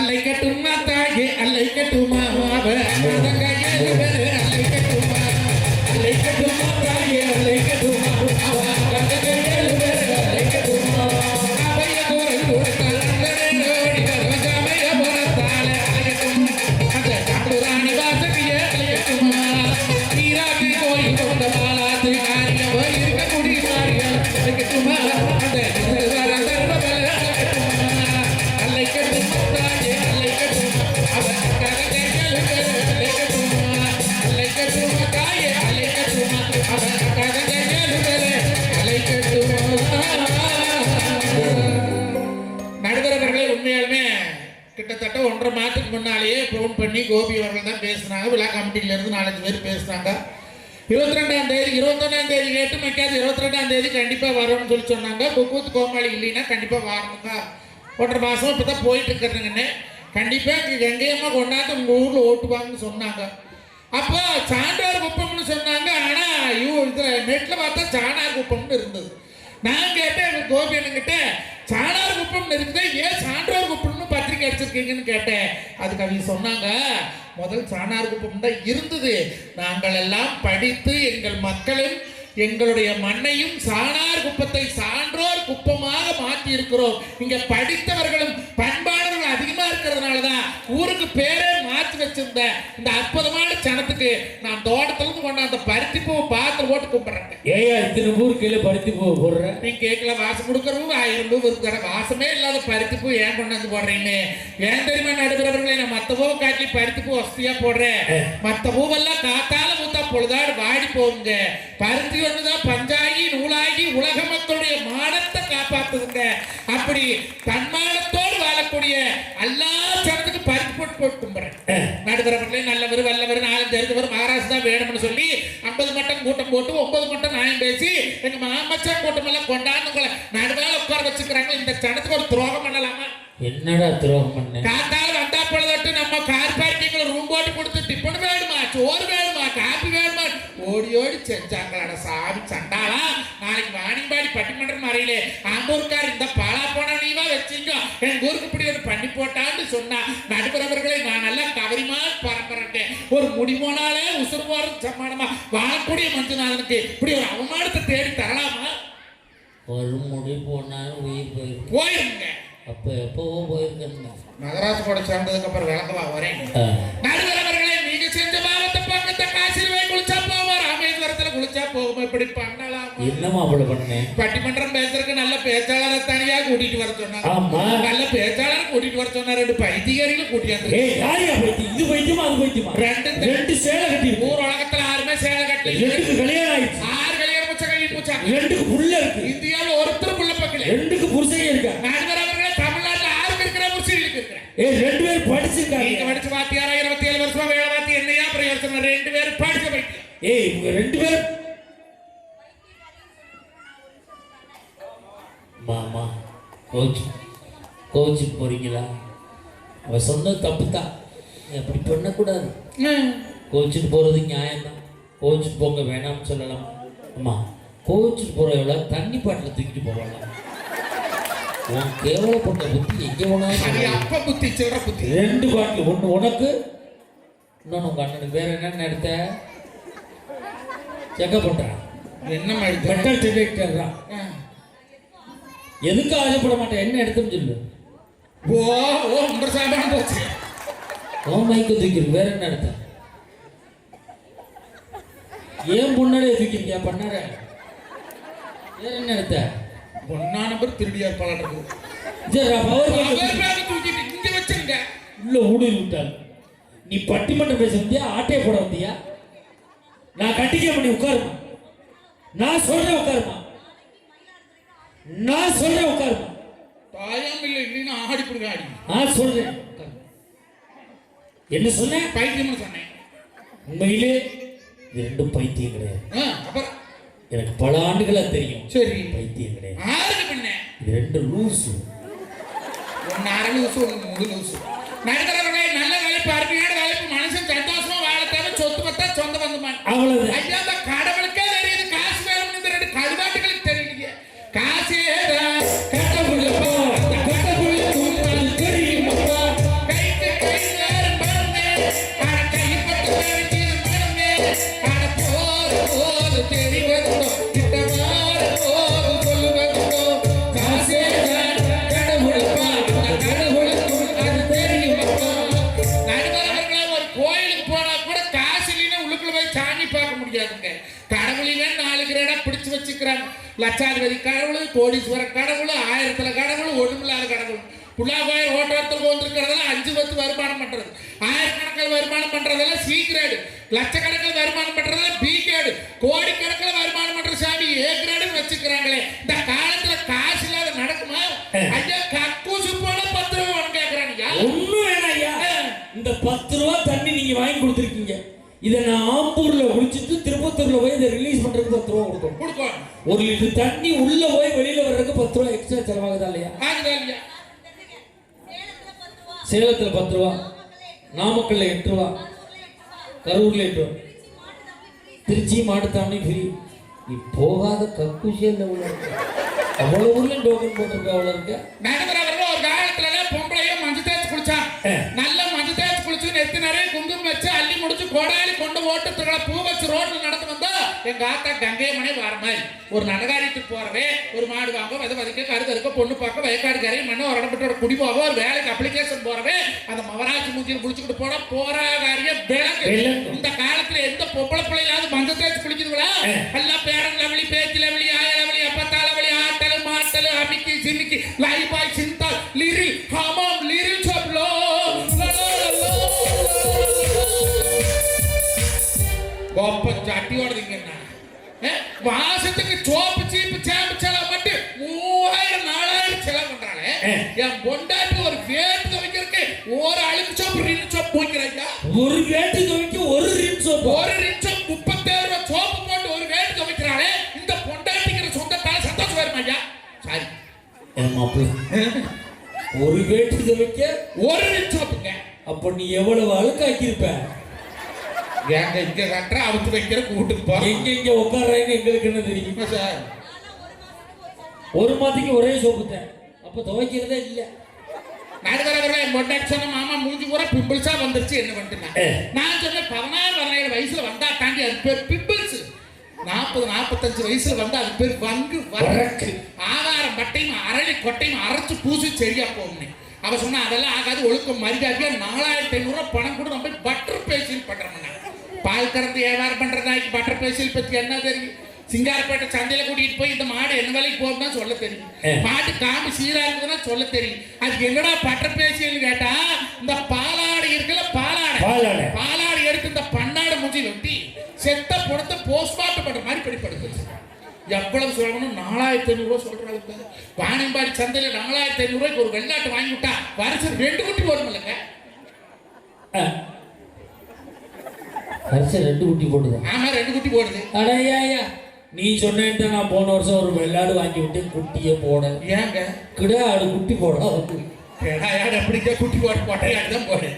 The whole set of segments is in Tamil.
அல்லைக்கட்டுமா தாயே அல்லைக்கட்டுமா மாவே அதங்கையே அல்லைக்கட்டுமா அல்லைக்கட்டுமா தாயே அல்லைக்கட்டுமா அதங்கையே அல்லைக்கட்டுமா அவைய கோரல் கொடுத்தால் அந்தரேடி கரஜாமைய போறதால அல்லைக்கட்டுமா அந்த காடுராணி வாசகியே அல்லைக்கட்டுமா நீராகி கோயில் கொண்ட மாலாத்து காரிய இருக்க குடி மாறியா அல்லைக்கட்டுமா அந்த நடுவரவர்களே உண்மையாலுமே கிட்டத்தட்ட 1.5 மாதத்துக்கு முன்னாலேயே ஃபோன் பண்ணி கோபி அவர்கள் தான் பேசினாங்க. விழா கமிட்டியில இருந்து 4-5 பேர் பேசினாங்க. 22ஆம் தேதி 21ஆம் தேதி கேட்டு வைக்காது 22ஆம் தேதி கண்டிப்பா வரும்னு சொல்லி சொன்னாங்க. குக்கூத் கோமாளி இல்லைன்னா கண்டிப்பா வரணுங்க. 1.5 மாசம் இப்பதான் போயிட்டு இருக்கிறதுங்கன்னு கண்டிப்பா கங்கையம்மா கொண்டாந்து உங்க ஊர்ல ஓட்டுவாங்கன்னு சொன்னாங்க. அப்போ சாண்டார் குப்பம்னு சொன்னாங்க. ஆனா இதுல நெட்ல பார்த்தா சாணார் குப்பம்னு இருந்தது. நான் கேட்டேன் கோபி கிட்ட சாணார் குப்பம்னு இருக்குது, ஏன் சான்றார் குப்பம்னு பத்திரிக்கை அடிச்சிருக்கீங்கன்னு கேட்டேன். அதுக்கு அவங்க சொன்னாங்க, முதல் சாணார் குப்பம் தான் இருந்தது. நாங்கள் எல்லாம் படித்து எங்கள் மக்களும் எங்களுடைய மண்ணையும் சாணார் குப்பத்தை சான்றோர் குப்பமாக மாற்றி இருக்கிறோம். இங்க படித்தவர்களும் பண்பாளர்கள் அதிகமா இருக்கிறதுனாலதான் ஊருக்கு பேரே மாற்றி வச்சிருந்த இந்த அற்புதமான சனத்துக்கு நான் தோட்டத்துல இருந்து கொண்டாந்த பருத்தி பூவை பார்த்து ஓட்டு கும்பிடுறேன். ஏயா இத்தனை ஊர் கீழே பருத்தி பூ போடுறேன்? நீங்க கேட்கல, வாசம் கொடுக்கறவும் 1000 ரூபாய் இருக்கிற வாசமே இல்லாத பருத்தி பூ ஏன் கொண்டாந்து போடுறீங்க? ஏன் தெரியுமா நடுகிறவர்களே, நான் மத்த பூவை காட்டி பருத்தி பூ வசதியா போடுறேன். மத்த பூவெல்லாம் காத்தால மூத்தா பொழுதாடு வாடி போகுங்க. பருத்தி ஒண்ணுதான் பஞ்சாகி நூலாகி உலக மக்களுடைய மானத்தை காப்பாத்துதுங்க. அப்படி தன்மானத்தோடு வாழக்கூடிய எல்லா சனத்துக்கு பருத்தி போட்டு போட்டு கும்பிடுறேன். நடுகிறவர்களே, நல்லவர் வல்லவர் நாலு தெரிஞ்சவர் மகாராஷ்டிரா வேணும்னு சொல்லி 50 மட்டம் கூட்டம் போட்டு 9 மட்டம் நியாயம் பேசி எங்க மாமச்சான் கூட்டம் எல்லாம் கொண்டாந்து உங்களை நடுவால உட்கார வச்சுக்கிறாங்க. இந்த சனத்துக்கு ஒரு துரோகம் பண்ணலாமா? என்னடா துரோகம் பண்ண? காத்தால வந்தா பொழுதட்டு நம்ம கார் பார்க்கிங்ல ரூம் போட்டு கொடுத்து டிஃபன் வேணுமா, சோறு வேணுமா, காபி வேணுமா ஓடி ஓடி செஞ்சாங்களாட சாமி சண்டாளா. நாளைக்கு வாணிபாடி பட்டிமன்றம் அறையிலே ஆம்பூர்கார் இந்த பாலா போன நீவா வச்சீங்க என் ஊருக்கு இப்படி ஒரு பண்ணி போட்டான்னு சொன்னா நடுக்கிறவர்களை நான் எல்லாம் கவரிமா பரம்பரட்டேன். ஒரு முடி போனாலே உசுறு போறது சம்மானமா வாழக்கூடிய மஞ்சுநாதனுக்கு இப்படி ஒரு அவமானத்தை தேடி தரலாமா? ஒரு முடி போனாலும் உயிர் போயிருங்க. அப்ப எப்பவோ போயிருக்கேன். மகராஜ் கூட சேர்ந்ததுக்கு அப்புறம் விளக்கமா வரேன். நடுவரவர்களே, நீங்க செஞ்ச பாவத்தை பக்கத்தை காசில் போய் குளிச்சா போவோம், ராமேஸ்வரத்துல குளிச்சா போவோம். இப்படி பண்ணலாம். என்னமா அப்படி பண்ணேன்? பட்டிமன்றம் பேசுறதுக்கு நல்ல பேச்சாளரை தனியா கூட்டிட்டு வர சொன்னாங்க. நல்ல பேச்சாளரை கூட்டிட்டு வர சொன்னா 2 பைத்தியக்காரிகளை கூட்டியாந்து. இது பைத்தியமா அது பைத்தியமா? 2 சேலை கட்டி ஊர் உலகத்துல 6 சேலை கட்டி 2க்கு கல்யாணம் ஆயிடுச்சு. 6 கல்யாணம் முச்ச கல்வி பூச்சா 2க்கு புள்ள இருக்கு. இந்தியாவில் ஒருத்தர் புள்ள பக்கல 2க்கு புருஷன் இருக்கா. நடுவரவர்களே, தமிழ்நாட்டுல 6 இருக்கிற புருஷன் இருக்கிற 2 பேர் படிச்சிருக்காங்க. நீங்க படிச்சு வாத்தியாரா 27 வருஷமா வேலை பார்த்து என்னையா பிரயோஜனம்? 2 பேர் படிச்ச பைத்தியம். இவங்க 2 பேர் மாமா கோச்சு போறீங்களா? அவ சொன்ன தப்பு தான், அப்படி பண்ணக்கூடாது. கோச்சுட்டு போறது நியாயம்தான். கோச்சுட்டு போங்க வேணாம்னு சொல்லலாம். அம்மா கோச்சுட்டு போற எவ்வளோ தண்ணி பாட்டில் தூக்கிட்டு போவாங்க. உன் கேவலப்பட்ட புத்தி எங்கே போனாலும் அப்ப புத்தி சில்லற புத்தி. 2 பாட்டில், ஒன்று உனக்கு இன்னொன்று உங்க அண்ணனுக்கு. வேற என்னன்னு எடுத்த? செக்கப் பண்றேன். என்ன மாதிரி மெட்டல் டிடெக்டர் தான். எதுக்கு ஆசைப்பட மாட்டேன்? என்ன எடுத்துன்னு சொல்லு. உங்க சாப்பாடு போச்சு. மைக்கு தூக்கிருக்கு. வேற என்ன எடுத்த? ஏன் முன்னாடியே தூக்கிருக்கியா பண்ணார? வேற என்ன எடுத்த? ஒன்னா நம்பர் திருடியார் பாலாட்டு தூக்கிட்டு வச்சிருங்க. உள்ள ஊடுருவி விட்டாரு. நீ பட்டிமன்றம் பேச வந்தியா? ஆட்டையை போட வந்தியா? நான் கட்டிக்க பண்ணி உட்காருமா. நான் சொல்றேன் உட்காருமா. நான் சொல்றேன் உட்காருமா. தாயம் இல்லை இல்லைன்னா ஆடி கொடுங்க. ஆடி நான் சொல்றேன். என்ன சொன்னேன்? பைத்தியம் சொன்னேன். உண்மையிலே 2 பைத்தியம் கிடையாது. அப்புறம் எனக்கு பல ஆண்டுகளா தெரியும். சரி, பைத்தியம் கிடையாது. ஆறுக்கு பின்ன 2 லூசு. ஒன்னு அரை லூசு, ஒன்னு முழு லூசு. நடுக்கிறவர்களே, நல்ல வேலைப்பு, அருமையான வேலைப்பு, மனுஷன் சந்தோஷமா வாழ தேவை. சொத்து பத்தா சொந்த வந்து அவ்வளவு. ஐயா, அந்த கடவுளுக்கே தெரியுது காசு வேணும்னு. இந்த 2 கடுவாட்டுகளுக்கு தெரியலையே. காசே கட்டப்புள்ள கை முடியாதுங்க. கடவுளையே 4 கிரேடா பிடிச்சு வச்சுக்கிறாங்க. லட்சாதிபதி கடவுள், கோடீஸ்வர கடவுள், 1000த்துல கடவுள், ஒண்ணுமில்லாத கடவுள். புல்லாகோயில் ஓட்டத்தில் வந்திருக்கிறதெல்லாம் 5-10 வருமானம் பண்றது, 1000கணக்கில் வருமானம் பண்றதெல்லாம் சி கிரேடு, லட்சக்கணக்கில் வருமானம் பண்றதெல்லாம் பி கிரேடு, கோடிக்கணக்கில் வருமானம் பண்ற சாமி ஏ கிரேடுன்னு வச்சுக்கிறாங்களே. இந்த காலத்துல காசு இல்லாத நடக்குமா? ஐயா கக்கூசு போல 10 ரூபா கேட்கறாங்க. ஒண்ணும் வேணாம் ஐயா, இந்த 10 ரூபா தண்ணி நீங்க வாங்கி கொடுத்துருக்கீங்க, இதை நான் ஆம்பூர்ல குடிச்சிட்டு திருப்பத்தூர்ல போய் இதை ரிலீஸ் பண்றதுக்கு 10 ரூபா கொடுக்கணும். 1 லிட்டர் தண்ணி உள்ள போய் வெளியில வர்றதுக்கு 10 ரூபா எக்ஸ்ட்ரா செலவாகுதா இல்லையா? சேலத்துல 10 ரூபா, நாமக்கல்ல 8 ரூபா, கரூர்ல 8 ரூபா, திருச்சி மாட்டுத்தாவணி ஃப்ரீ. நீ போகாத கக்கூசியல்ல உள்ள அவ்வளவு ஊர்ல டோக்கன் போட்டிருக்க அவ்வளவு இருக்க. நடுவரவர்கள் ஒரு காலத்துல பொம்பளையும் மஞ்சள் தேய்ச்சி குளிச்சா, நல்ல மஞ்சள் தேய்ச்சி குளிச்சு நெத்தி நிறைய குங்குமம் வச்சு அள்ளி முடிச்சு கோடாலி கொண்டு ஓட்டத்துல பூ வச்சு ரோட்ல நடந்து வந்தா எங்க ஆத்தா கங்கையமணி வர மாதிரி ஒரு நடகாரியத்துக்கு போறவே, ஒரு மாடு வாங்க, விதை வதைக்க, கருது இருக்க, பொண்ணு பார்க்க, வயக்காடு கரையும் மண்ணு ஒரு இடப்பட்டோட குடி போக, ஒரு வேலைக்கு அப்ளிகேஷன் போறவே அந்த மவராஜ் மூஞ்சியில் குளிச்சுக்கிட்டு போனா போற காரியம் விளக்கு. இந்த காலத்துல எந்த பொம்பளை பிள்ளையாவது மஞ்சள் தேய்ச்சி குளிக்குதுங்களா? எல்லாம் பேரன் லவலி, பேத்தி லவலி, ஆய லவலி, அப்பத்தா லவலி, ஆட்டலு மாட்டலு, அமிக்கி சிமிக்கி, Lifebuoy Cinthol Liril Hamam Liril சப்லோ கோப்ப சட்டியோட மாசத்துக்கு சோப்பு சீப்பு சேம்பு செலவு மட்டும் 3000-4000 செலவு பண்றாங்க. என் பொண்டாட்டி ஒரு வேட்டு துவைக்கிறதுக்கு ஒரு அழுக்கு சோப்பு ரின் சோப்பு போய்க்கிறாங்க. ஒரு வேட்டு துவைக்க ஒரு ரின் சோப்பு 37 ரூபா சோப்பு போட்டு ஒரு வேட்டு துவைக்கிறாளே. இந்த பொண்டாட்டிக்கிற சொந்தத்தால சந்தோஷம் வருமாய்யா? சாரி ஒரு வேட்டு துவைக்க ஒரு ரின் சோப்புங்க. அப்ப நீ எவ்வளவு அழுக்காக்கியிருப்ப? ஏங்க இங்க கட்டுற அவுத்து வைக்கிற கூட்டுக்கு போற எங்க உட்கார்றாங்க எங்களுக்கு என்ன தெரியுமா சார்? ஒரு மாதத்துக்கு ஒரே சோப்பு தான், அப்ப துவைக்கிறதே இல்ல. நடுவரவர்களே பொண்டாட்டி சொன்ன மாமா மூஞ்சி பூரா பிம்பிள்ஸா வந்துருச்சு, என்ன பண்ணிட்டு நான் சொன்னேன் 16-17 வயசுல வந்தா தாண்டி அது பேர் பிம்பிள்ஸ், 40-45 வயசுல வந்தா அது பேர் வங்கு வரக்கு. ஆகாரம் பட்டையும் அரளி கொட்டையும் அரைச்சு பூசி சரியா போகணும். அவ சொன்னா அதெல்லாம் ஆகாது, ஒழுக்கம் மரியாதையா 4500 ரூபா பணம் கூட நம்ம பட்டர் பேசியல் பண்றோம். பால் கறந்து வியாபாரம் பண்றதாக்கி பட்டர் பேசியல் பத்தி என்ன தெரியும்? சிங்காரப்பேட்டை சந்தையில கூட்டிட்டு போய் இந்த மாடு என்ன வேலைக்கு போகுதுன்னா சொல்ல தெரியும், மாட்டு காம்பு சீரா இருக்குதுன்னா சொல்ல தெரியும். அதுக்கு என்னடா பட்டர் பேசியல் கேட்டா, இந்த பாலாடை இருக்குல்ல, பாலாடை எடுத்து இந்த பண்ணாடை மூஞ்சி வெட்டி செத்த படத்தை போஸ்ட்மார்ட்டம் பண்ற மாதிரி படிப்படுது. எவ்வளவு சொல்லணும்? 4500 ரூபா சொல்றாங்க. வாணியம்பாடி சந்தையில 4500 ரூபாய்க்கு ஒரு வெள்ளாட்டு வாங்கி விட்டா வருஷம் 2 குட்டி போடும் இல்லைங்க. வருஷம் 2 குட்டி போடுது? ஆமா 2 குட்டி போடுது. அடையா நீ சொன்னேன்ட்டு நான் போன வருஷம் ஒரு வெள்ளாடு வாங்கி விட்டு குட்டியே போட. ஏங்க கிடா ஆடு குட்டி போட? யாரு எப்படிக்கா குட்டி போட்டு போட்டையாடு தான் போடு.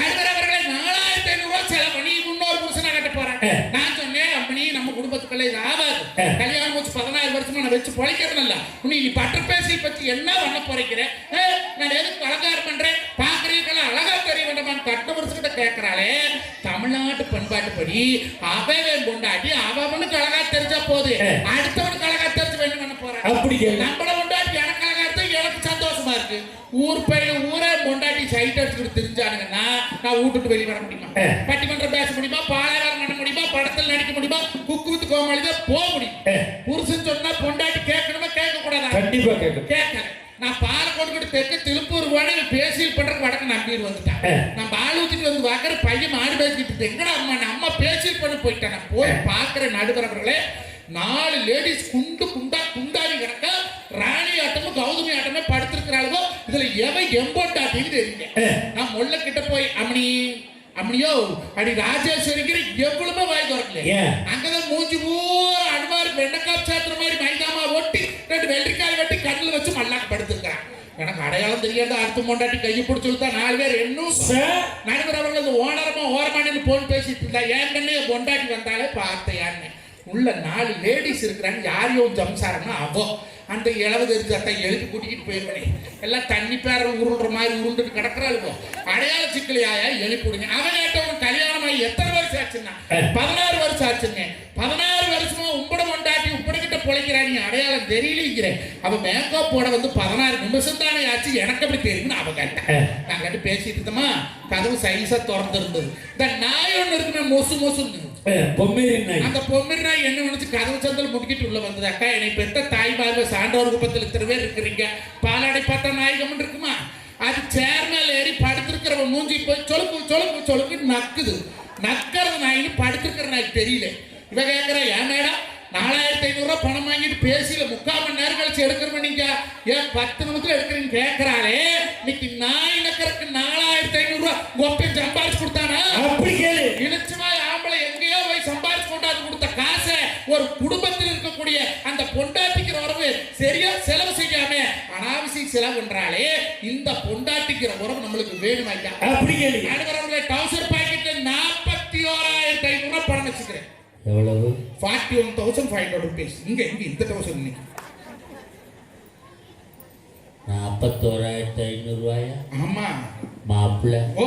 அவர்களை 4500 ரூபா செலவு பண்ணி இன்னொரு புருஷனா கட்ட போறேன். நான் சொன்னேன் அப்படி நம்ம குடும்பத்துக்குள்ள இது ஆகாது, கல்யாணம் வச்சு 16 வருஷமா நான் வச்சு பொழைக்கிறதில்ல, நீ பட்டர் பேசியல் பத்தி என்ன பண்ண போறேன்? நான் எதுக்கு அலங்காரம் பண்றேன்? பாக்குறீங்களா அழகா தெரிய வேண்டாமான்னு கட்ட வருஷக்கிட்ட கேட்கிறாளே. தமிழ்நாட்டு பண்பாட்டுப்படி அவன் பொண்டாட்டி அவனுக்கு அழகா தெரிஞ்சா போது, அடுத்தவனுக்கு அழகா தெரிஞ்சு வேணும் பண்ண போறேன். அப்படி நம்மள பொண்டாட்டி எனக்கு அழகா இருந்தா எனக்கு சந்தோஷமா இருக்கு. ஊர் பையில ஊரே பொண்டாட்டி சைட் அடிச்சுட்டு தெரிஞ்சானுங்கன்னா நான் வீட்டுட்டு வெளியே வர முடியுமா? பட்டிமன்றம் பேச முடியுமா? பாலாகாரம் பண்ண முடியுமா? படத்தில் நடிக்க முடியுமா? குக்கு வித்து கோமாளிதான் போக முடியும். புருஷன் சொன்னா பொண்டாட்டி கேட்கணுமா கேட்க கூடாதா? கண்டிப்பா கேட்கல. நான் பால் கொண்டுகிட்டு தெற்கு திருப்பூர் போன பேசியல் பண்றதுக்கு வடக்கு நம்பிட்டு வந்துட்டேன். நான் பால் ஊத்திட்டு வந்து பாக்குற பையன் மாடு பேசிக்கிட்டு எங்கடா அம்மா அம்மா பேசியல் பண்ண போயிட்டேன். நான் போய் பாக்குற நடுவரவர்களே 4 லேடிஸ் குண்டாடி கிடக்க ராணி ஆட்டமும் கௌதமி ஆட்டமே படுத்திருக்கிறாளோ. இதுல எவன் எம்போட்டாட்டின்னு தெரியுங்க. நான் முள்ள கிட்ட போய் அம்னியோ அடி ராஜேஸ்வரிங்கிற எவ்வளவுமே வாய் திறக்கல. அங்கதான் மூஞ்சி பூரா அனுமாரி வெண்ணக்காய் சாத்துற மாதிரி மைதாமா ஒட்டி 2 வெள்ளரிக்காய் வெட்டி கண்ணில் வச்சு மல்லாக்கு படுத்திருக்கிறான். எனக்கு அடையாளம் தெரியாத அடுத்த பொண்டாட்டி கையை பிடிச்சு விட்டா 4 பேர் இன்னும் நடுவர் அவர்கள் ஓரமானு போன் பேசிட்டு இருந்தா. ஏன் கண்ணு பொண்டாட்டி வந்தாலே பார்த்தையான்னு உள்ள 4 லேடிஸ் இருக்கிறாங்க. யாரையோ ஜம்சாரம்னா அவோ அந்த 70 இருக்காத்த எழுதி கூட்டிக்கிட்டு போயிருக்கேன். எல்லாம் தண்ணி பேரல் உருள்ற மாதிரி உருண்டுட்டு கிடக்குறாளுங்க. அடையாள சிக்கலையாயா எழுப்பிடுங்க. அவன் கேட்டவன் கல்யாணம் ஆகி எத்தனை வருஷம் ஆச்சுன்னா 16 வருஷம் ஆச்சுங்க. 16 வருஷமா உம்பட கொண்டாட்டி உப்படக்கிட்ட பொழைக்கிறாங்க. அடையாளம் தெரியலிங்கிறேன். அவன் மேக்கப் போட வந்து 16 நிமிஷம் தானே ஆச்சு, எனக்கு அப்படி தெரியும்னு அவன் கேட்டேன். நான் கேட்டு பேசிட்டு இருந்தோமா, கதவு சைஸா திறந்து இருந்தது. இந்த நாய் ஒண்ணு இருக்குமே மொசு மொசுன்னு பொம்மேரி நாய். அந்த பொம்மேரி நாய் என்ன நினைச்சு கதவு சந்தல் முடுக்கிட்டு உள்ள வந்தது. அக்கா, என்னை பெற்ற தாய்மார்ப சான்றோர் குப்பத்தில் இத்தனை பேர் இருக்கிறீங்க, பாலாடை பார்த்தா நாயகம் இருக்குமா? அது சேர் மேல ஏறி படுத்திருக்கிறவ மூஞ்சி போய் சொலுக்கு சொலுக்கு சொலுக்கு நக்குது. நக்கிறது நாயின்னு படுத்திருக்கிற நாய்க்கு தெரியல. இவ கேட்கிற, ஏன் மேடம் 4500 பணம் வாங்கிட்டு பேசியில 3/4 மணி நேரம் கழிச்சு எடுக்கிறோம், நீங்க ஏன் 10 நிமிஷத்துல எடுக்கிறீங்க கேட்கிறாளே. இன்னைக்கு நாய் நக்கறதுக்கு 4500 கொப்பை சம்பாரிச்சு கொடுத்தானா? அப்படி கேளு. இனிச்சுமா ஆம்பளை எங்கேயோ போய் சம்பாரிச்சு கொண்டாந்து கொடுத்த காசை ஒரு குடும்பத்தில் இருக்கக்கூடிய அந்த பொண்டாட்டிக்கிற உறவு சரியா செலவு செய்யாம அனாவசிய செலவு பண்றாளே. இந்த பொண்டாட்டிக்கிற உறவு நம்மளுக்கு வேணுமா? அப்படி கேளு. நடுவரவங்களை டவுசர் பாக்கெட்ல 41,500 பணம் வச்சுக்கிறேன். எவ்வளவு? 41,500 rupees. இங்க இந்த டவுசர் இன்னைக்கு 41,500 ரூபாயா? ஆமா மாப்பிள்ள, ஓ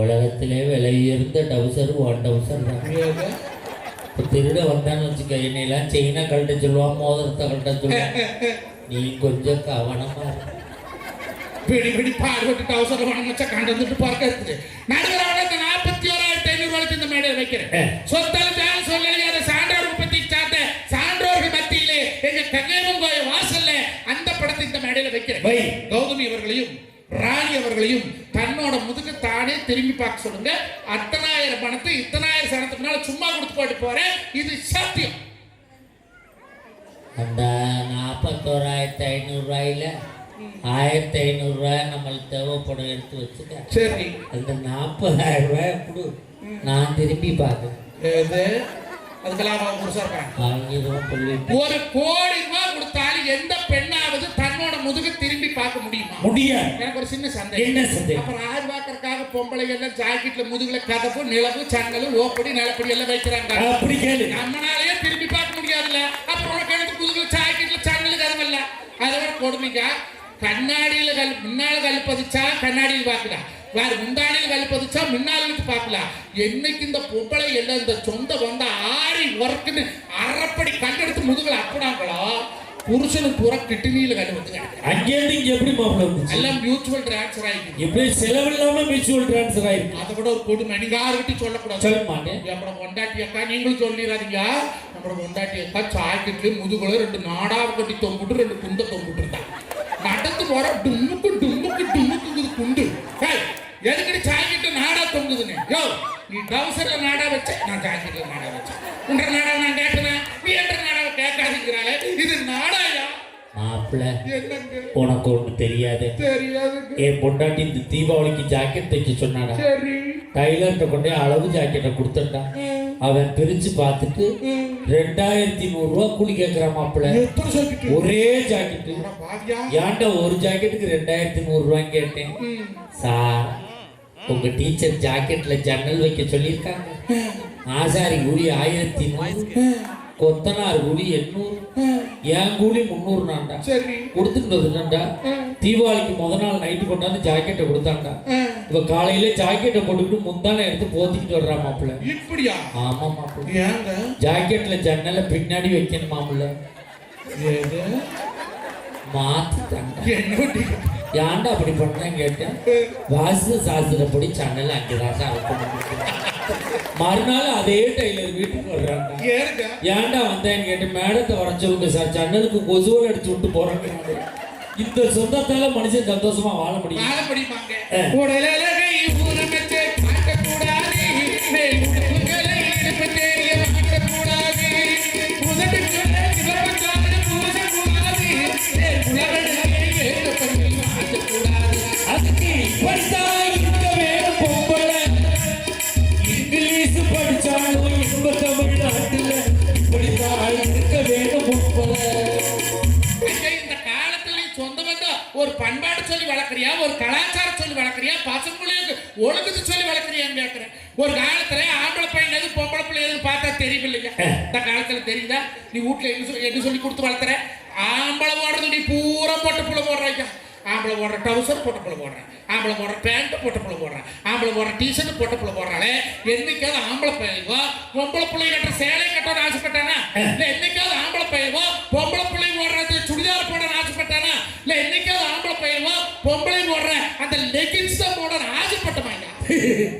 உலகத்திலே விலை உயர்ந்த டவுசர் 1 டவுசர் தான். இப்போ திருட வந்தான்னு வச்சுக்க, என்னையெல்லாம் செயினா கழட்ட சொல்லுவான், மோதிரத்தை கழட்ட சொல்லுவான். நீ கொஞ்சம் கவனமா இரு. பிடி பிடி பாடுபட்டு டவுசர் பணம் வச்சா கண்டந்துட்டு பார்க்க இருக்குது. நடுவரவங்களை 41,500 இந்த மேடையில் வைக்கிறேன். சொத்தல் சொல்லலையாத சான்றோர் உற்பத்தி சார்ந்த சான்றோர்கள் மத்தியிலே எங்க கங்கையம்மன் வாசல்ல அந்த படத்தை இந்த மேடையில் வைக்கிறேன். கௌதமி அவர்களையும் ராணி அவர்களையும் தன்னோட முதுகு தானே திரும்பி பார்க்க சொல்லுங்க. 10,000 பணத்தை 10,000 சனத்துக்கு மேல சும்மா கொடுத்து போட்டு போறேன். இது சத்தியம். அந்த 41,500 ரூபாயில 1,500 ரூபாய் நம்மளுக்கு தேவைப்படும், எடுத்து வச்சுக்க. சரி, அந்த 40,000 ரூபாய் கொடு, நான் திரும்பி பார்க்கிறேன். அதுக்கெல்லாம் வாங்கிடுவோம். 1 கோடி ரூபாய் கொடுத்தாலும் எந்த பெண்ணாவது தன்னோட முதுகு திரும்பி பார்க்க முடியுமா? முடியாது. எனக்கு ஒரு சின்ன சந்தேகம். என்ன சந்தேகம்? அப்புறம் ஆறு பார்க்கறதுக்காக பொம்பளைகள் எல்லாம் ஜாக்கெட்ல முதுகுல கதப்பு நிலவு சன்னலு ஓப்படி நிலப்படி எல்லாம் வைக்கிறாங்க. அப்படி கேளு. நம்மளாலேயே திரும்பி பார்க்க முடியாதுல்ல. அப்புறம் உனக்கு எனக்கு முதுகுல ஜாக்கெட்ல சன்னலு கதவல்ல. அதோட கொடுமைங்க. கண்ணாடியில முன்னால கல் பதிச்சா கண்ணாடியில் பார்க்கலாம், வேற முந்தானியில் கல் பதிச்சா முன்னால பார்க்கலாம். என்னைக்கு இந்த பொம்பளை எல்லாம் இந்த சொந்த வந்த ஆறி உறக்குன்னு அரைப்படி கண்டெடுத்து முதுகுல அப்புடாங்களோ, புருஷனுக்கு பூரா கிட்னியில கல் வந்து அங்கேருந்து இங்க எப்படி மாப்பிள்ள வந்துச்சு? எல்லாம் மியூச்சுவல் டிரான்ஸ்ஃபர் ஆயிருக்கு. எப்படி செலவில்லாம மியூச்சுவல் டிரான்ஸ்ஃபர் ஆயிருக்கு? அதை விட ஒரு கொடுமை நீங்க யாருக்கிட்டையும் சொல்லக்கூடாது. சொல்ல மாட்டேன். நம்மளோட கொண்டாட்டி அக்கா நீங்களும் சொல்லிடாதீங்க. நம்மளோட கொண்டாட்டி அக்கா சாக்கெட்ல முதுகுல 2 நாடாவை கட்டி தொங்கிட்டு 2 குண்டை தொங்கிட்டு இருந்தா நடந்து போற டும்முக்கு டும்முக்கு டும்முக்கு குண்டு. எதுக்கடி சாக்கெட்டு நாடா தொங்குதுன்னு? யோ, நீ டவுசர்ல நாடா வச்ச, நான் ஜாக்கெட்ல நாடா வச்சேன். உன்ற நாடாவை நான் கேட்கிறேன், நீ என்ற நாடாவை கேட்காதீங்கிறாளே. இது நாடாயா? மாப்பிள்ள, என்னங்க உனக்கு ஒண்ணு தெரியாது. தெரியாதுங்க. என் பொண்டாட்டி இந்த தீபாவளிக்கு ஜாக்கெட் தைக்க சொன்னாடா. சரி, டைலர்கிட்ட கொண்டே அளவு ஜாக்கெட்டை கொடுத்துட்டான். அவன் பிரிச்சு பார்த்துட்டு 2,100 ரூபா கூலி கேட்கிறான். மாப்பிள்ள, ஒரே ஜாக்கெட்டு. ஏன்டா ஒரு ஜாக்கெட்டுக்கு 2,100 ரூபான்னு கேட்டேன். சார், உங்க டீச்சர் ஜாக்கெட்ல ஜன்னல் வைக்க சொல்லியிருக்காங்க. ஆசாரி கூலி 1,100, கொத்தனார் கூலி 800, என் கூலி 300 நான்டா. கொடுத்துட்டு வந்துட்டா. தீபாவளிக்கு முதல் நாள் நைட்டு கொண்டாந்து ஜாக்கெட்டை கொடுத்தாண்டா. இப்ப காலையில ஜாக்கெட்டை போட்டுக்கிட்டு முந்தான எடுத்து போத்திக்கிட்டு வர்றா. மாப்பிள்ள, இப்படியா? ஆமா மாப்பிள்ள, ஜாக்கெட்ல ஜன்னல பின்னாடி வைக்கணும். மாப்பிள்ள மாத்திட்டாண்டா. ஏன்டா அப்படி பண்றேன்னு கேட்டேன். வாசு சாஸ்திரப்படி ஜன்னல் அங்கேதான் இருக்கும். மறுநாள் அதே டைலர் வீட்டுக்கு வர்றாங்க. ஏன்டா வந்தேன்னு கேட்டேன். மேடத்தை வர சொல்லுங்க சார், ஜன்னலுக்கு கொசுவோடு அடிச்சு விட்டு போறாங்க. இந்த சொந்தத்தால மனுஷன் சந்தோஷமா வாழ முடியும். அதுக்கு இப்படித்தான் இருக்க வேணும் பொம்பளை. இங்கிலீஷ் படிச்சாலும் இன்ப தமிழ்நாட்டுல இப்படித்தான் இருக்க வேணும் பொம்பளை. ஒரு பண்பாடு சொல்லி வளர்க்குறியா, ஒரு கலாச்சாரம் சொல்லி வளர்க்குறியா, பசங்களுக்கு ஒழுங்குது சொல்லி வளர்க்குறியான்னு கேட்கிறேன். ஒரு காலத்துல ஆம்பளை பையன் எது பொம்பளை பிள்ளை எது பார்த்தா தெரியும் இல்லையா? இந்த காலத்துல தெரியுதா? நீ வீட்டுல என்ன சொல்லி கொடுத்து வளர்த்துற? ஆம்பளை போடுறது நீ பூரா பொட்ட புள்ள போடுறாங்க. ஆம்பளை போடுற டவுசர் பொட்ட புள்ள போடுறேன், ஆம்பளை போடுற பேண்ட் பொட்ட புள்ள போடுறேன், ஆம்பளை போடுற டிஷர்ட் பொட்ட புள்ள போடுறாளே. என்னைக்காவது ஆம்பளை பையவோ பொம்பளை பிள்ளை கட்டுற சேலை கட்டணும்னு ஆசைப்பட்டானா? இல்ல என்னைக்காவது ஆம்பளை பையவோ பொம்பளை பிள்ளை போடுறது சுடிதார் போடணும்னு ஆசைப்பட்டானா? இல்ல என்னைக்காவது ஆம்பளை பையவோ பொம்பளை போடுற அந்த லெகின்ஸ் தான் போடணும்னு ஆசைப்பட்டமாங்க?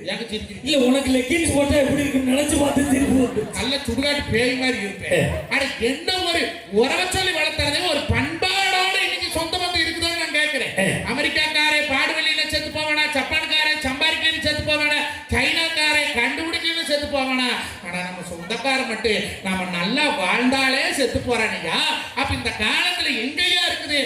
எனக்கு சிரிக்கிறீங்க இல்ல உனக்கு லெக்கின்ஸ் போட்டா எப்படி இருக்குன்னு நினைச்சு பார்த்து திருப்பி வந்து நல்ல சுடுகாட்டு பேய் மாதிரி இருப்பேன் அட என்ன ஒரு உறவை சொல்லி வளர்த்துறதே ஒரு பண்பாடோட இன்னைக்கு சொந்த பந்தம் இருக்குதான்னு நான் கேட்கிறேன் அமெரிக்காக்காரே பாடுவெளியில செத்து போவானா ஜப்பான்காரே சம்பாதிக்கலன்னு செத்து போவானா சைனாக்காரே கண்டுபிடிக்கலன்னு செத்து போவானா ஆனா நம்ம சொந்தக்காரன் மட்டும் நாம நல்லா வாழ்ந்தாலே செத்து போறானையா அப்ப இந்த காலத்துல எங்கேயா இருக்குது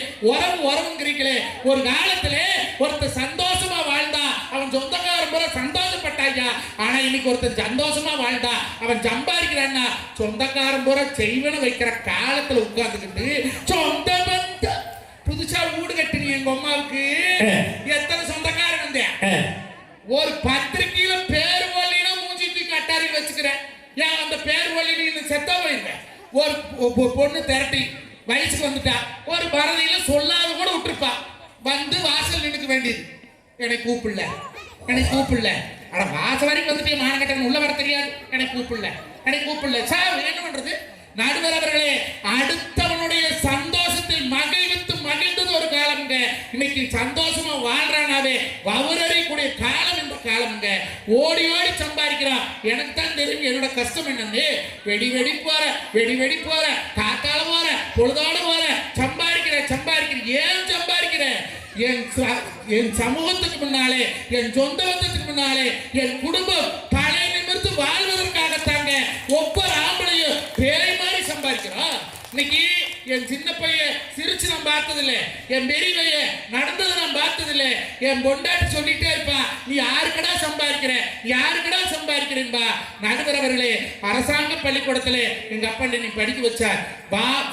உறவுங்கிறீங்களே ஒரு காலத்துல ஒருத்தர் சந்தோஷமா வாழ்ந்தா அவன் சொந்தக்காரன் போல சந்தோஷப்பட்டாயா ஆனா இன்னைக்கு ஒருத்தர் சந்தோஷமா வாழ்ந்தா அவன் சம்பாதிக்கிறான்னா சொந்தக்காரன் போல செய்வன வைக்கிற காலத்துல உட்கார்ந்துக்கிட்டு சொந்த பந்த புதுசா வீடு கட்டினீங்க எங்க அம்மாவுக்கு எத்தனை சொந்தக்காரன் வந்தேன் ஒரு பத்திரிக்கையில பேர் வழினா மூஞ்சி தூக்கி கட்டாரி வச்சுக்கிறேன் ஏன் அந்த பேர் வழி நீ செத்தா போயிருக்கேன் ஒரு பொண்ணு திரட்டி வயசுக்கு வந்துட்டா ஒரு பரதியில சொல்லாத கூட விட்டுருப்பா வந்து வாசல் நின்னுக்க வேண்டியது என்னை கூப்பிடல அட வாசல் வரைக்கும் வந்துட்டு மானகட்டன் உள்ள வர தெரியாது என்னை கூப்பிடல சார் என்ன பண்றது நடுவர் அவர்களே அடுத்தவனுடைய சந்தோஷத்தில் மகிழ்ந்தது ஒரு காலம்ங்க இன்னைக்கு சந்தோஷமா வாழ்றானாவே வவுரறியக்கூடிய காலம் இந்த காலம்ங்க ஓடி சம்பாதிக்கிறான் எனக்கு தான் தெரியும் என்னோட கஷ்டம் என்னன்னு வெடி போற காத்தால போற பொழுதோட போற சம்பாதிக்கிற ஏன் சம்பாதிக்கிற என் சமூகத்துக்கு முன்னாலே என் சொந்த பந்தத்துக்கு முன்னாலே என் குடும்பம் தலை நிமிர்ந்து வாழ்வதற்காகத்தாங்க ஒவ்வொரு ஆம்பளையும் பேய் மாதிரி சம்பாதிக்கிறோம் இன்னைக்கு என் சின்ன பையன் சிரிச்சு நான் பார்த்ததில்ல என் பெரிய பையன் நடந்தது நான் பார்த்ததில்ல என் பொண்டாட்டி சொல்லிட்டே இருப்பா நீ யாருக்கடா சம்பாதிக்கிறேன்பா நடுவர் அவர்களே அரசாங்க பள்ளிக்கூடத்துல எங்க அப்பா நீ படிக்க வச்சா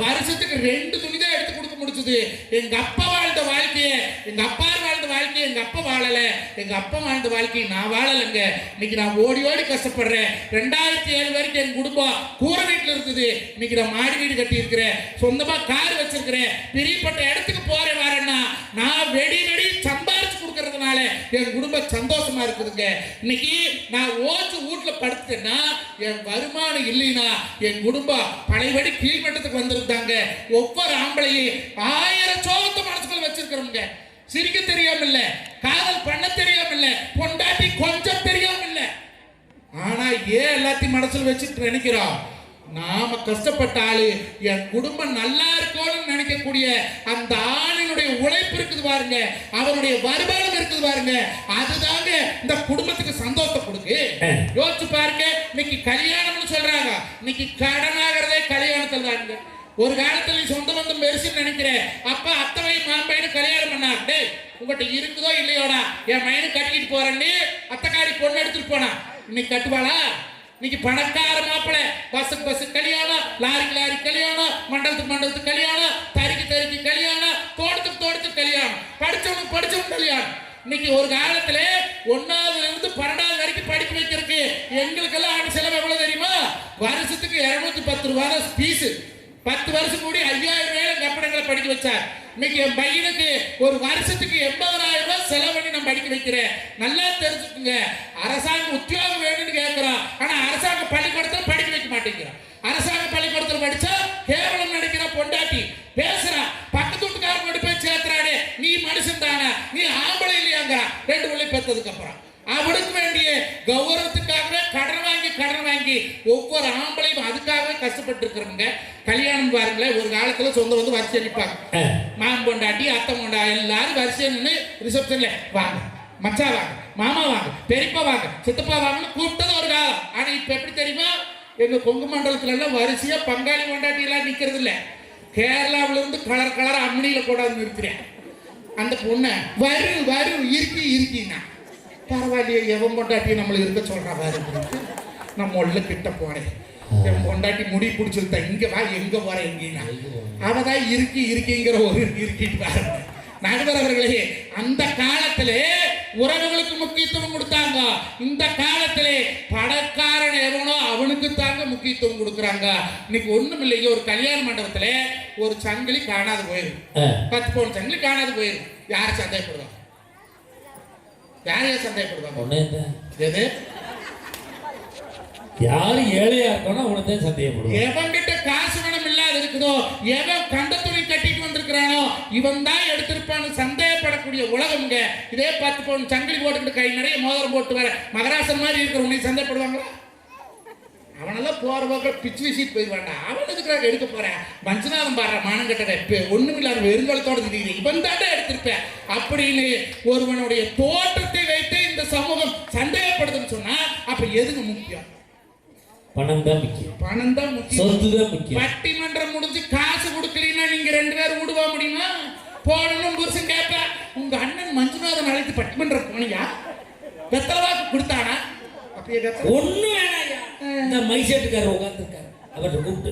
வருஷத்துக்கு 2 துணி தான் எடுத்து கொடுக்க முடிச்சது எங்க அப்பா வாழ்ந்த வாழ்க்கையை எங்க அப்பா வாழல எங்க அப்பா வாழ்ந்த வாழ்க்கையை நான் வாழலைங்க இன்னைக்கு நான் ஓடி கஷ்டப்படுறேன் 2007 வரைக்கும் என் குடும்பம் கூரை வீட்டுல இருக்குது இன்னைக்கு நான் மாடி வீடு கட்டி இருக்கிறேன் சொந்தமா கார் வச்சிருக்கிறேன் பிரியப்பட்ட இடத்துக்கு போறேன் வரேன்னா நான் வெடி சம்பாரிச்சு கொடுக்கறதுனால என் குடும்பம் சந்தோஷமா இருக்குதுங்க இன்னைக்கு நான் வீட்டுல படுத்துட்டேன்னா என் வருமானம் இல்லைன்னா என் குடும்பம் பழையபடி கீழ்மட்டத்துக்கு வந்திருந்தாங்க ஒவ்வொரு ஆம்பளையும் 1000 சோகத்தை மனசுக்குள்ள வச்சிருக்கிறோங்க சிரிக்க தெரியாம இல்ல காதல் பண்ண தெரியாம இல்ல பொண்டாட்டி கொஞ்சம் தெரியாம இல்ல ஆனா ஏன் எல்லாத்தையும் மனசுல வச்சுட்டு நினைக்கிறோம் நாம கஷ்டப்பட்ட ஆளு என் குடும்பம் நல்லா இருக்கணும்னு நினைக்கக்கூடிய அந்த ஆணினுடைய உழைப்பு இருக்குது பாருங்க அவருடைய வருமானம் இருக்குது பாருங்க அதுதாங்க இந்த குடும்பத்துக்கு சந்தோஷத்தை கொடுக்கு யோசிச்சு பாருங்க இன்னைக்கு கல்யாணம்னு சொல்றாங்க இன்னைக்கு கடனாகிறதே கல்யாணத்துல தாங்க ஒரு காலத்துல நீ சொந்த பந்தம் பெருசுன்னு நினைக்கிறேன் அப்ப அத்தவை மாம்பைன்னு கல்யாணம் பண்ணாரு உங்ககிட்ட இருக்குதோ இல்லையோடா என் மயனு கட்டிக்கிட்டு போறேன்னு அத்தக்காரி பொண்ணு எடுத்துட்டு போனா இன்னைக்கு கட்டுவாளா இன்னைக்கு பணக்கார மாப்பிள்ள பஸ் கல்யாணம் லாரி கல்யாணம் மண்டலத்துக்கு கல்யாணம் தறிக்கு கல்யாணம் தோட்டத்துக்கு கல்யாணம் படிச்சவனுக்கு கல்யாணம் இன்னைக்கு ஒரு காலத்துல 1ஆவதுல இருந்து 12ஆவது வரைக்கும் படிக்க வைக்கிறதுக்கு எங்களுக்கெல்லாம் செலவு எவ்வளவு தெரியுமா வருஷத்துக்கு 210 ரூபாய் ஃபீஸ் 10 வருஷம் கூடி 5000 கப்படங்களை படிக்க வச்சார் இன்னைக்கு என் பையனுக்கு ஒரு வருஷத்துக்கு 80,000 ரூபாய் செலவு பண்ணி நான் படிக்க வைக்கிறேன் நல்லா தெரிஞ்சுக்குங்க அரசாங்க உத்தியோகம் வேணும்னு கேட்கிறோம் ஆனா அரசாங்க பள்ளிக்கூடத்துல படிக்க வைக்க மாட்டேங்கிறோம் அரசாங்க பள்ளிக்கூடத்துல படிச்சா கேவலம் நினைக்கிற பொண்டாட்டி பேசுறா பக்கத்து வீட்டுக்காரங்க போய் சேர்த்துறானே நீ மனுஷன் தானே நீ ஆம்பளை இல்லையாங்க 2 பிள்ளை பெற்றதுக்கு அப்புறம் அவனுக்கு வேண்டிய கௌரவத்துக்காகவே கடன் வாங்கி ஒவ்வொரு ஆம்பளையும் அதுக்காகவே கஷ்டப்பட்டு இருக்கிறவங்க கல்யாணம் பாருங்களேன் ஒரு காலத்துல சொந்த வந்து வரிசை அடிப்பாங்க மாமன் பொண்டாட்டி அத்தை பொண்டா எல்லாரும் வரிசை நின்று ரிசப்ஷன்ல வாங்க மச்சா வாங்க மாமா வாங்க பெரியப்பா வாங்க சித்தப்பா வாங்கன்னு கூப்பிட்டது ஒரு காலம் ஆனா இப்ப எப்படி தெரியுமா எங்க கொங்கு மண்டலத்துல எல்லாம் வரிசையா பங்காளி பொண்டாட்டி எல்லாம் நிக்கிறது இல்ல கேரளாவில இருந்து கலர் அம்மினியில கூட நிறுத்துறேன் அந்த பொண்ணை வரும் இருக்கின்னா பரவாயில்லையே எவன் பொண்டாட்டி நம்மள இருக்க சொல்றா பாரு நம்ம உள்ள கிட்ட போறேன் என் பொண்டாட்டி முடி பிடிச்சிருந்தா இங்க வா எங்க போற எங்கன்னா அவதான் இருக்கிங்கிற ஒரு இருக்கிட்டு பாருங்க நடுவர் அவர்களே அந்த காலத்திலே உறவுகளுக்கு முக்கியத்துவம் கொடுத்தாங்க இந்த காலத்திலே பணக்காரன் எவனோ அவனுக்கு தாங்க முக்கியத்துவம் கொடுக்குறாங்க இன்னைக்கு ஒண்ணும் இல்லைங்க ஒரு கல்யாண மண்டபத்துல ஒரு சங்கிலி காணாது போயிரும் 10 பவுன் சங்கிலி காணாது போயிரும் யார் சந்தேகப்படுவாங்க எது யாரு ஏழையா இருக்கானோ அவனை தான் சந்தேகப்படுவான் எவன்கிட்ட காசு பணம் இல்லாத இருக்குதோ எவன் கண்ட துணி கட்டிட்டு வந்து எடுத்திருக்கிறானோ இவன் தான் எடுத்திருப்பான்னு சந்தேகப்படக்கூடிய உலகம்ங்க. இதே 10 பவுன் சங்கிலி போட்டுக்கிட்டு கை நிறைய மோதிரம் போட்டு வர மகராசன் மாதிரி இருக்கிற உன்னை சந்தேகப்படுவாங்களா? அவனெல்லாம் போற போக்கில் பிச்சு வீசிட்டு போயிடுவான்டா. அவன் எதுக்குறாங்க எடுக்க போறேன்? மஞ்சநாதம் பாடுற மானம் கட்டட ஒண்ணுமில்லாத வெறுங்கலத்தோட திடீர் இவன் தாண்டா எடுத்திருப்பேன் அப்படின்னு ஒருவனுடைய தோற்றத்தை வைத்து இந்த சமூகம் சந்தேகப்படுதுன்னு சொன்னா அப்ப எதுக்கு முக்கியம்? பணம் தான் முக்கியம். பணம் தான் முக்கியம். சொத்து தான் முக்கியம். பட்டிமன்றம் முடிஞ்சு காசு கொடுக்கலன்னா நீங்க 2 பேரும் விடுவா முடியுமா? போடணும் புருஷன் கேட்ப உங்க அண்ணன் மஞ்சுநாதன் அழைத்து பட்டிமன்றம் போனியா? வெத்தலவாக்கு கொடுத்தானா? ஒண்ணு வேணாயா. இந்த மைசேட்டுக்காரர் உட்காந்துருக்காரு, அவர்கிட்ட கூப்பிட்டு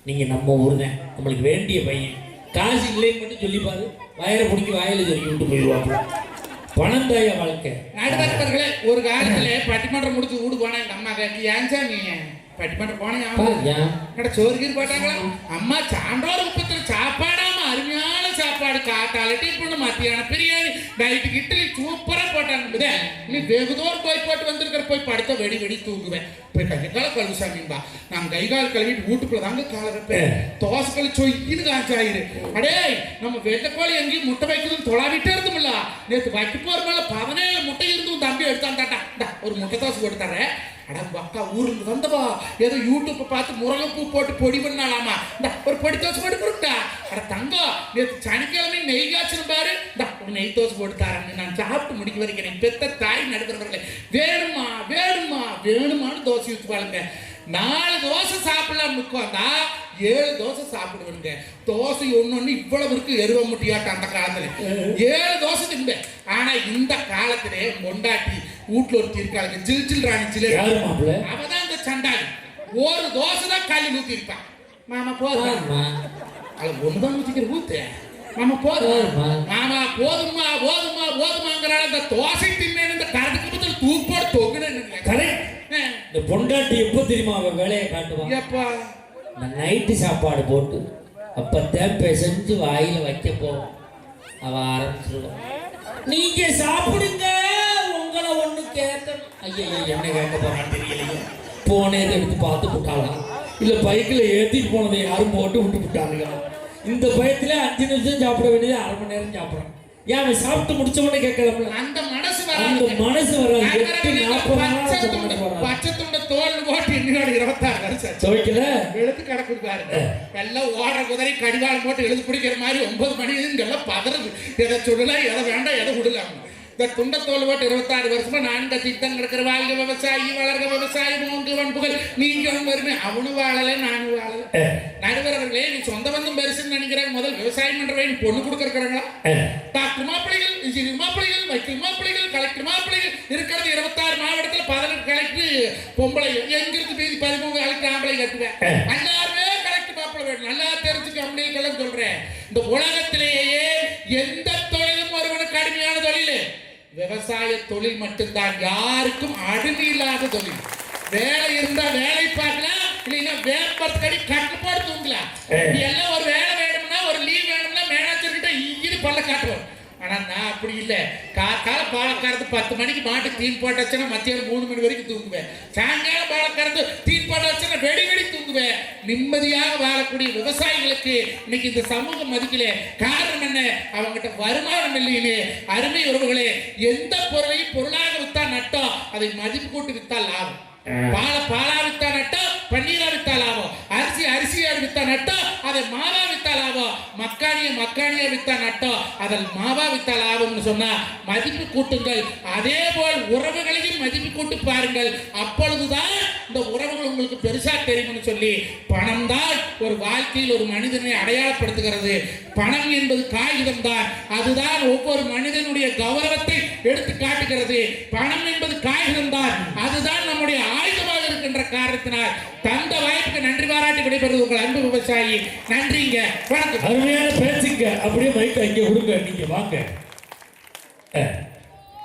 நீங்க நம்ம ஊர் தான், நம்மளுக்கு வேண்டிய பையன், காசு இல்லைன்னு மட்டும் சொல்லிப்பாரு, வயரை பிடிக்கி வாயில சொல்லி விட்டு போயிடுவாங்க. பணம் தாயா வாழ்க்கை. நடுவர்களே, ஒரு காலத்துல பட்டிமன்றம் முடிச்சு வீடு போனா எங்க அம்மா கேட்டு ஏன்ச்சா நீ பட்டிமன்றம் போனேன் சோறுக்கு போட்டாங்களா? அம்மா சான்றோர் உப்பத்தில் சாப்பாடாம அருமையான சாப்பாடு, காத்தால டிஃபன், மத்தியானம் பிரியாணி, நைட்டுக்கு இட்லி சூப்பரா போட்டாங்க. நீ வெகு தூரம் போய் போட்டு வந்திருக்கிற, போய் படுத்த வெடி வெடி தூங்குவேன். போய் கை கால கழுவுசாமின்பா. நான் கை கால் கழுவிட்டு வீட்டுக்குள்ள தாங்க கால வைப்பேன். தோசை கழி சொய்யின்னு காய்ச்சாயிரு. அடே நம்ம வெள்ளக்கோழி எங்கேயும் முட்டை வைக்கணும்னு தொலாவிட்டே இருந்தோம்ல. நேற்று வைக்க போற மேல 17 முட்டை இருந்து தம்பி எடுத்தான்டாட்டா, ஒரு முட்டை தோசை போட்டு தரேன். அட அக்கா ஊருக்கு வந்தவா ஏதோ யூடியூப் பார்த்து முருங்கைப்பூ போட்டு பொடி பண்ணாலாமா, இந்த ஒரு பொடி தோசை போட்டு கொடுத்தா. அட தங்கம் நேற்று சனிக்கிழமை நெய் காய்ச்சல் பாரு, இந்த ஒரு நெய் தோசை போட்டு தரேன். நான் சாப்பிட்டு முடிக்க வரைக்கும் பெத்த தாய் நடுக்கிறவர்களே வேணுமா வேணுமா வேணுமான்னு தோசை ஊற்றுவாளுங்க. 4 தோசை சாப்பிடலாம் உட்காந்தா 7 தோசை சாப்பிடுவேங்க. தோசை ஒண்ணு இவ்வளவு இருக்கு எருவ முட்டியாட்ட. அந்த காலத்துல 7 தோசை திம்பேன். ஆனா இந்த காலத்திலே மொண்டாட்டி வீட்டுல ஒரு இருக்காளுங்க ஜில் ஜில் ராணி ஜில், அவதான் இந்த சண்டாளி. ஒரு தோசை தான் கல்லு ஊத்தி இருப்பான். மாமா போதுமா ஒண்ணுதான் ஊத்திக்கிற ஊத்து மாமா போதும் மாமா போதுமா போதுமா போதுமாங்கிறால இந்த தோசை தின்னேன். இந்த கரடுக்கு பத்தில தூக்கோட தொகுனேன்னு இந்த பொண்டாட்டி எப்போ தெரியுமா அவன் வேலையை காட்டுவான்? எப்பா இந்த நைட்டு சாப்பாடு போட்டு அப்பத்தான் பிசைஞ்சு வாயில வைக்க போவோம். அவ ஆரம்பிச்சிருவான், நீங்க சாப்பிடுங்க உங்களை ஒண்ணு கேட்கணும். ஐயா என்ன கேட்க போறான்னு தெரியலையே. போனதை எடுத்து பார்த்து விட்டாளா, இல்ல பைக்கில் ஏற்றிட்டு போனதை யாரும் போட்டு விட்டு விட்டாளுங்களா? இந்த பயத்துல 5 நிமிஷம் சாப்பிட வேண்டியது 1/2 மணி நேரம் சாப்பிடணும். ஏன் சாப்பிட்டு முடிச்ச உடனே கேட்கலாம்ல? அந்த மனசு வராது. பச்சை துண்ட தோல் போட்டு இன்னொரு 26 வருஷம் துவைக்கல எழுத்து கிடக்குது பாருங்க. எல்லாம் ஓடுற குதிரை கடிவாளம் போட்டு எழுது பிடிக்கிற மாதிரி 9 மணி எல்லாம் பதறது. எதை சொல்லலாம் எதை வேண்டாம் எதை விடலாம். இந்த துண்டத்தோல் போட்டு 26 வருஷமா நான் கத்தித்தான் கிடக்கிற. வாழ்க விவசாயி வளர்க விவசாயி மூன்று வன்புகள் நீங்களும் வருமே. அவனும் வாழலை நானும் வாழலை. நடுவரவர்களே, நீ சொந்த பந்தம் பெருசுன்னு நினைக்கிறாங்க. முதல் விவசாயம் பண்றவங்க பொண்ணு கொடுக்கறாங்களா? டாக்டர் மாப்பிள்ளைகள், இன்ஜினியர் மாப்பிள்ளைகள், வைக்கல் மாப்பிள்ளைகள், கலெக்டர் மாப்பிள்ளைகள் இருக்கிறது 26 மாவட்டத்தில் 18 கலெக்டர் பொம்பளை. எங்கிருந்து பேசி 13 கலெக்டர் ஆம்பளை கட்டுவேன். எல்லாருமே கலெக்டர் மாப்பிள்ளை வேணும். நல்லா தெரிஞ்சுக்க அப்படிங்கெல்லாம் சொல்றேன். இந்த உலகத்திலேயே எந்த தொழிலும் ஒருவனுக்கு கடுமையான தொழில் விவசாய தொழில் மட்டும்தான். யாருக்கும் அடிமை இல்லாத தொழில். வேலை இருந்தா வேலை பார்க்கலாம், இல்லைன்னா வேப்பர் கடி கட்டு போட்டு தூங்கலாம். எல்லாம் ஒரு வேலை வேணும்னா ஒரு லீவ் வேணும்னா மேனேஜர் கிட்ட இது பல்ல காட்டுவோம். ஆனா நான் அப்படி இல்லை. காத்தால பாலக்காரத்து 10 மணிக்கு மாட்டுக்கு தீன் போட்டு வச்சேன்னா மத்தியானம் 3 மணி வரைக்கும் தூங்குவேன். சாயங்காலம் பாலக்காரத்து தீன் போட்டு வச்சேன்னா வெடி வெடி தூங்குவேன். நிம்மதியாக வாழக்கூடிய விவசாயிகளுக்கு இன்னைக்கு இந்த சமூகம் மதிக்கல. காரணம் என்ன? அவங்ககிட்ட வருமானம் இல்லையே. அருமை உறவுகளே, எந்த பொருளையும் பொருளாக வித்தா நட்டோம், அதை மதிப்பு கூட்டி வித்தால் லாபம். பாலா வித்தா நட்டோம், பன்னீரா வித்தா லாபம். அரிசியா வித்தா நட்டோம், அதை மாவா வித்தா லாபம். மக்கானியா வித்தா நட்டோம், அதில் மாவா வித்தா லாபம்னு சொன்னா மதிப்பு கூட்டுங்கள். அதே போல் உறவுகளையும் மதிப்பு கூட்டு பாருங்கள். அப்பொழுதுதான் இந்த உறவுகள் உங்களுக்கு பெருசா தெரியும்னு சொல்லி. பணம் தான் ஒரு வாழ்க்கையில் ஒரு மனிதனை அடையாளப்படுத்துகிறது. பணம் என்பது காகிதம் தான். அதுதான் ஒவ்வொரு மனிதனுடைய கௌரவத்தை எடுத்து காட்டுகிறது. பணம் என்பது காகிதம் தான். அதுதான் நம்முடைய ஆயுதமாக இருக்கின்ற காரணத்தினால் தந்த வாய்ப்புக்கு நன்றி பாராட்டி விடைபெறுவது உங்கள் அன்பு விவசாயி. நன்றிங்க, வணக்கம். அருமையான பேச்சுங்க. அப்படியே மைக் அங்கே கொடுங்க, நீங்க வாங்க.